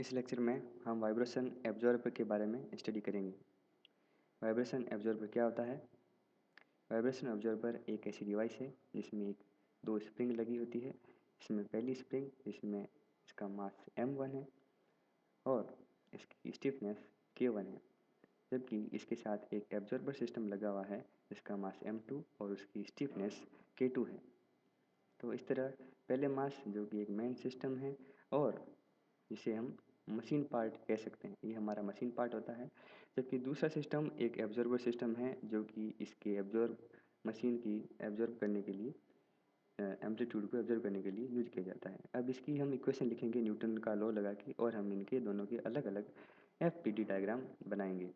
इस लेक्चर में हम वाइब्रेशन एब्जॉर्बर के बारे में स्टडी करेंगे। वाइब्रेशन एब्जॉर्बर क्या होता है? वाइब्रेशन एब्जॉर्बर एक ऐसी डिवाइस है जिसमें दो स्प्रिंग लगी होती है। इसमें पहली स्प्रिंग जिसमें इसका मास m1 है और इसकी स्टिफनेस k1 है, जबकि इसके साथ एक एब्जॉर्बर सिस्टम लगा हुआ है जिसका मास m2 और उसकी स्टिफनेस k2 है। तो इस तरह पहले मास जो कि एक मेन सिस्टम है और जिसे हम मशीन पार्ट कह सकते हैं, ये हमारा मशीन पार्ट होता है। जबकि दूसरा सिस्टम एक एब्जॉर्बर सिस्टम है जो कि इसके मशीन की एब्जॉर्ब करने के लिए एम्पलीट्यूड को एब्जॉर्ब करने के लिए यूज किया जाता है। अब इसकी हम इक्वेशन लिखेंगे न्यूटन का लॉ लगा के और हम इनके दोनों के अलग अलग FPT डायग्राम बनाएंगे।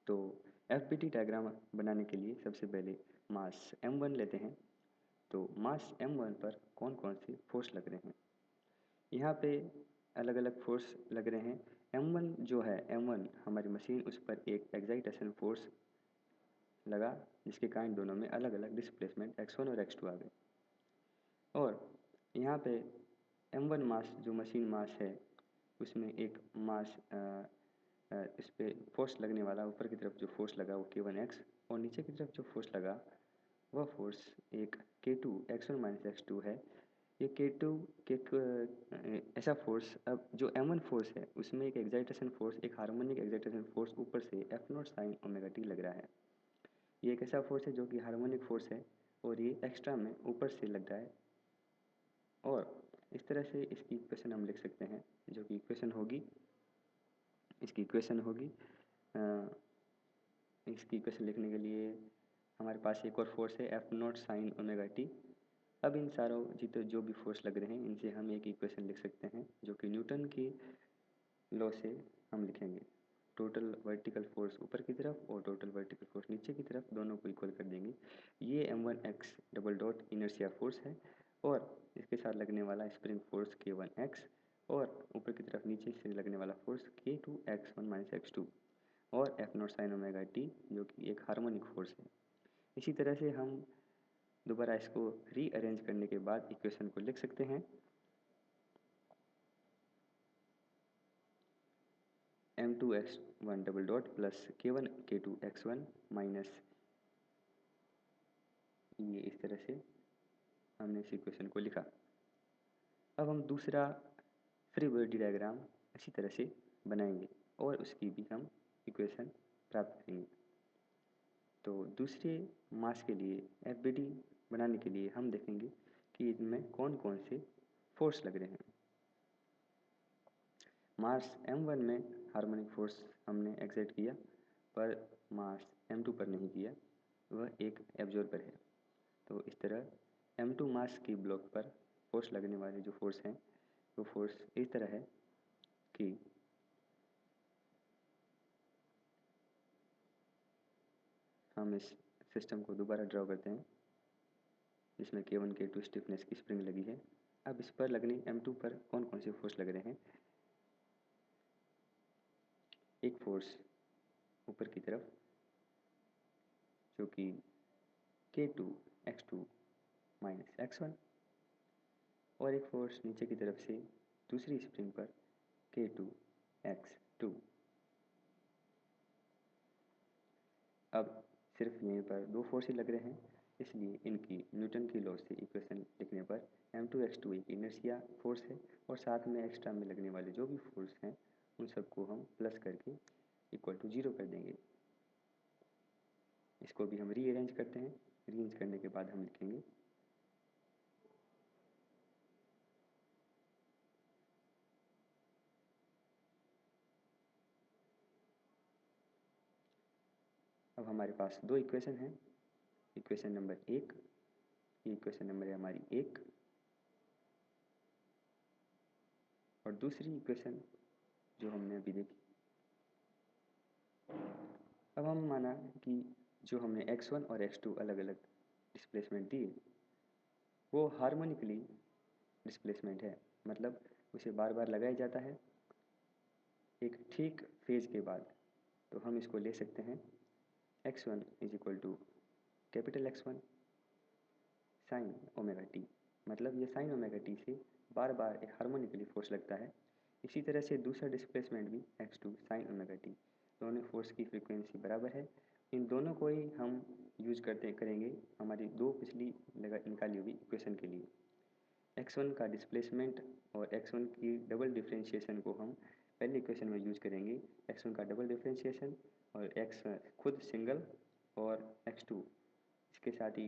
तो FPT डायग्राम बनाने के लिए सबसे पहले मास m1 लेते हैं। तो मास m1 पर कौन कौन से फोर्स लग रहे हैं, यहाँ पे अलग अलग फोर्स लग रहे हैं। m1 जो है, m1 हमारी मशीन, उस पर एक एक्साइटेशन फोर्स लगा जिसके कारण दोनों में अलग अलग डिस्प्लेसमेंट x1 और x2 आ गए। और यहाँ पे m1 मास जो मशीन मास है उसमें एक मास इस पे फोर्स लगने वाला, ऊपर की तरफ जो फोर्स लगा वो k1x और नीचे की तरफ जो फोर्स लगा वह फोर्स एक k2 x1 माइनस x2 है। ये k2 ऐसा फोर्स, अब जो m1 फोर्स है उसमें एक एक्साइटेशन फोर्स, एक हार्मोनिक एक्साइटेशन फोर्स ऊपर से F0 साइन ओमेगा टी लग रहा है। ये एक ऐसा फोर्स है जो कि हार्मोनिक फोर्स है और ये एक्स्ट्रा में ऊपर से लग रहा है। और इस तरह से इसकी इक्वेशन हम लिख सकते हैं, जो कि इसकी इक्वेशन होगी इसकी इक्वेशन लिखने के लिए हमारे पास एक और फोर्स है F0 साइन ओमेगा टी। अब इन सारों जितने जो भी फोर्स लग रहे हैं इनसे हम एक इक्वेशन लिख सकते हैं जो कि न्यूटन की लॉ से हम लिखेंगे। टोटल वर्टिकल फोर्स ऊपर की तरफ और टोटल वर्टिकल फोर्स नीचे की तरफ, दोनों को इक्वल कर देंगे। ये m1x double dot inertia force है और इसके साथ लगने वाला स्प्रिंग फोर्स k1x और ऊपर की तरफ नीचे से लगने वाला फोर्स k2x1 माइनस x2 और F0 साइन ओमेगा टी जो कि एक हार्मोनिक फोर्स है। इसी तरह से हम दोबारा इसको रीअरेंज करने के बाद इक्वेशन को लिख सकते हैं। m2x1 double dot plus k1 k2 x1 minus, ये इस तरह से हमने इस इक्वेशन को लिखा। अब हम दूसरा फ्री बॉडी डायग्राम इसी तरह से बनाएंगे और उसकी भी हम इक्वेशन प्राप्त करेंगे। तो दूसरे मास के लिए FBD बनाने के लिए हम देखेंगे कि इनमें कौन कौन से फोर्स लग रहे हैं। मास m1 में हार्मोनिक फोर्स हमने एक्सर्ट किया पर मास m2 पर नहीं किया, वह एक एब्जॉर्बर है। तो इस तरह m2 मास की ब्लॉक पर फोर्स लगने वाले जो फोर्स हैं वो फोर्स इस तरह है कि हम इस सिस्टम को दोबारा ड्रॉ करते हैं जिसमें k1 k2 स्टिफनेस की स्प्रिंग लगी है। अब इस पर लगने m2 पर कौन कौन से फोर्स लग रहे हैं। एक फोर्स ऊपर की तरफ जो कि k2 x2 माइनस x1 और एक फोर्स नीचे की तरफ से दूसरी स्प्रिंग पर k2 x2। अब सिर्फ यहीं पर दो फोर्स ही लग रहे हैं, इसलिए इनकी न्यूटन की लॉ से इक्वेशन लिखने पर m2 x2 एक इनर्शिया फोर्स है और साथ में एक्स्ट्रा में लगने वाले जो भी फोर्स हैं उन सबको हम प्लस करके इक्वल टू 0 कर देंगे। इसको भी हम रीअरेंज करते हैं। रीअरेंज करने के बाद हम लिखेंगे अब हमारे पास दो इक्वेशन हैं। इक्वेशन नंबर 1, ये इक्वेशन नंबर है हमारी 1 और दूसरी इक्वेशन जो हमने अभी देखी। अब हम माना कि जो हमने x1 और x2 अलग अलग डिस्प्लेसमेंट दिए वो हार्मोनिकली डिस्प्लेसमेंट है, मतलब उसे बार बार लगाया जाता है एक ठीक फेज के बाद। तो हम इसको ले सकते हैं x1 is equal to capital X1 sine omega t, मतलब ये साइन ओमेगा टी से बार बार एक हार्मोनिकली फोर्स लगता है। इसी तरह से दूसरा डिस्प्लेसमेंट भी x2 sin ओमेगा टी। दोनों फोर्स की फ्रीक्वेंसी बराबर है। इन दोनों को ही हम यूज करेंगे हमारी दो पिछली निकाली हुई इक्वेशन के लिए। x1 का डिस्प्लेसमेंट और x1 की डबल डिफ्रेंशिएशन को हम पहली इक्वेशन में यूज करेंगे। x1 का डबल डिफ्रेंशिएशन और x खुद सिंगल और x2 इसके साथ ही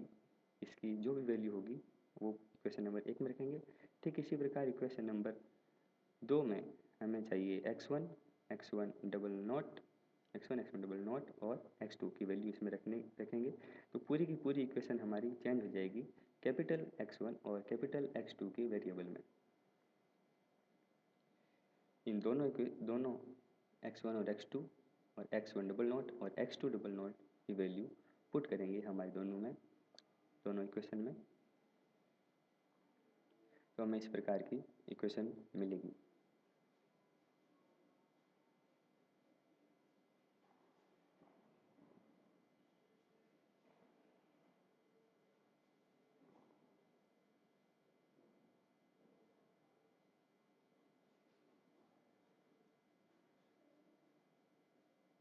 इसकी जो भी वैल्यू होगी वो इक्वेशन नंबर 1 में रखेंगे। ठीक इसी प्रकार इक्वेशन नंबर 2 में हमें चाहिए x1 डबल नॉट और x2 की वैल्यू इसमें रखेंगे। तो पूरी की पूरी इक्वेशन हमारी चेंज हो जाएगी कैपिटल X1 और कैपिटल X2 के वेरिएबल में। इन दोनों x1 और x2 और x1 डबल नॉट और x2 डबल नॉट की वैल्यू पुट करेंगे हमारे दोनों इक्वेशन में, तो हमें इस प्रकार की इक्वेशन मिलेगी।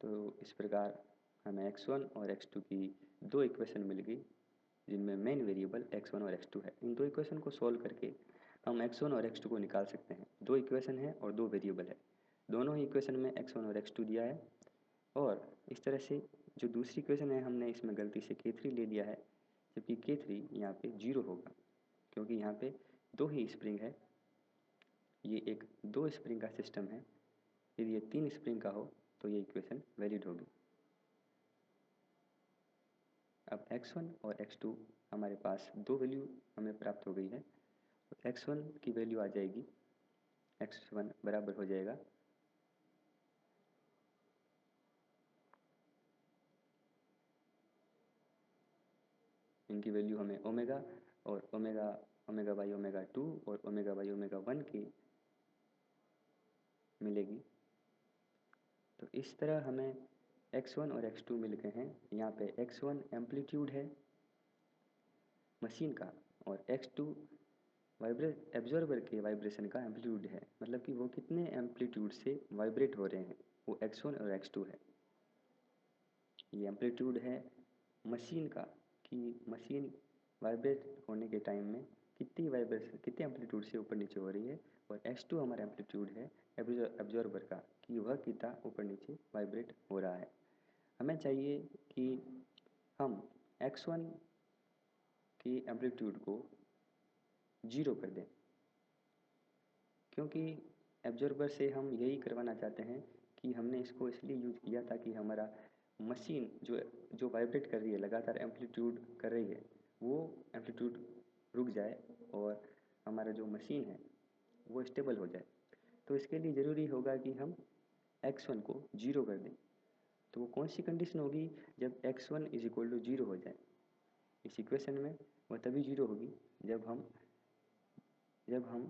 तो इस प्रकार हमें x1 और x2 की दो इक्वेशन मिल गई जिनमें मेन वेरिएबल x1 और x2 है। इन दो इक्वेशन को सॉल्व करके हम x1 और x2 को निकाल सकते हैं। दो इक्वेशन है और दो वेरिएबल है, दोनों ही इक्वेशन में x1 और x2 दिया है। और इस तरह से जो दूसरी इक्वेशन है हमने इसमें गलती से k3 ले लिया है, जबकि k3 यहाँ पे 0 होगा क्योंकि यहाँ पे दो ही स्प्रिंग है। ये एक दो स्प्रिंग का सिस्टम है। यदि ये 3 स्प्रिंग का हो तो ये इक्वेशन वैलिड होगी। अब x1 और x2 हमारे पास दो वैल्यू हमें प्राप्त हो गई है। तो x1 की वैल्यू आ जाएगी, x1 बराबर हो जाएगा इनकी वैल्यू हमें ओमेगा और ओमेगा बाई ओमेगा 2 और ओमेगा बाई ओमेगा 1 की मिलेगी। तो इस तरह हमें x1 और x2 मिल गए हैं। यहाँ पे x1 एम्पलीट्यूड है मशीन का और x2 एब्जॉर्बर के वाइब्रेशन का एम्पलीट्यूड है, मतलब कि वो कितने एम्पलीट्यूड से वाइब्रेट हो रहे हैं, वो x1 और x2 है। ये एम्पलीट्यूड है मशीन का कि मशीन वाइब्रेट होने के टाइम में कितने एम्पलीट्यूड से ऊपर नीचे हो रही है। और x2 हमारा एम्पलीट्यूड है एब्जॉर्बर का कि वह कितना ऊपर नीचे वाइब्रेट हो रहा है। हमें चाहिए कि हम x1 की एम्पलीट्यूड को 0 कर दें, क्योंकि एब्जॉर्बर से हम यही करवाना चाहते हैं कि हमने इसको इसलिए यूज किया ताकि हमारा मशीन जो वाइब्रेट कर रही है, लगातार एम्पलीट्यूड कर रही है, वो एम्पलीट्यूड रुक जाए और हमारा जो मशीन है वो स्टेबल हो जाए। तो इसके लिए ज़रूरी होगा कि हम x1 को 0 कर दें। तो वो कौन सी कंडीशन होगी, जब x1 इज इक्वल टू 0 हो जाए इस इक्वेशन में, वह तभी 0 होगी जब हम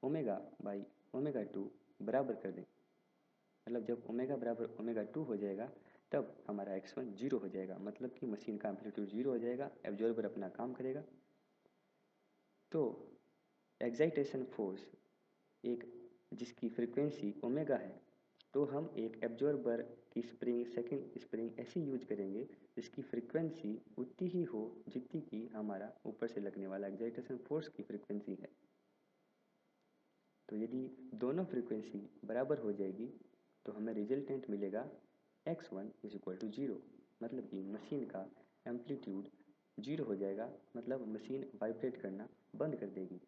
ओमेगा बाई ओमेगा 2 बराबर कर दें। मतलब जब ओमेगा बराबर ओमेगा 2 हो जाएगा तब हमारा x1 0 हो जाएगा, मतलब कि मशीन का एम्पलीट्यूड 0 हो जाएगा, एब्जॉर्बर अपना काम करेगा। तो एक्साइटेशन फोर्स एक जिसकी फ्रीक्वेंसी ओमेगा है, तो हम एक एब्जॉर्बर की सेकंड स्प्रिंग ऐसी यूज करेंगे जिसकी फ्रीक्वेंसी उतनी ही हो जितनी कि हमारा ऊपर से लगने वाला एक्साइटेशन फोर्स की फ्रीक्वेंसी है। तो यदि दोनों फ्रीक्वेंसी बराबर हो जाएगी तो हमें रिजल्टेंट मिलेगा x1 इज इक्वल टू 0, मतलब कि मशीन का एम्पलीट्यूड 0 हो जाएगा, मतलब मशीन वाइब्रेट करना बंद कर देगी।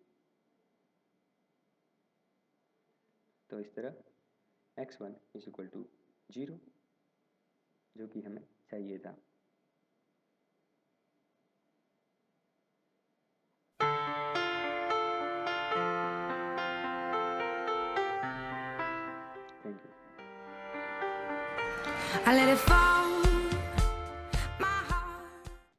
तो इस तरह x1 इज इक्वल टू 0 जो कि हमें चाहिए था। Thank you. I let it fall.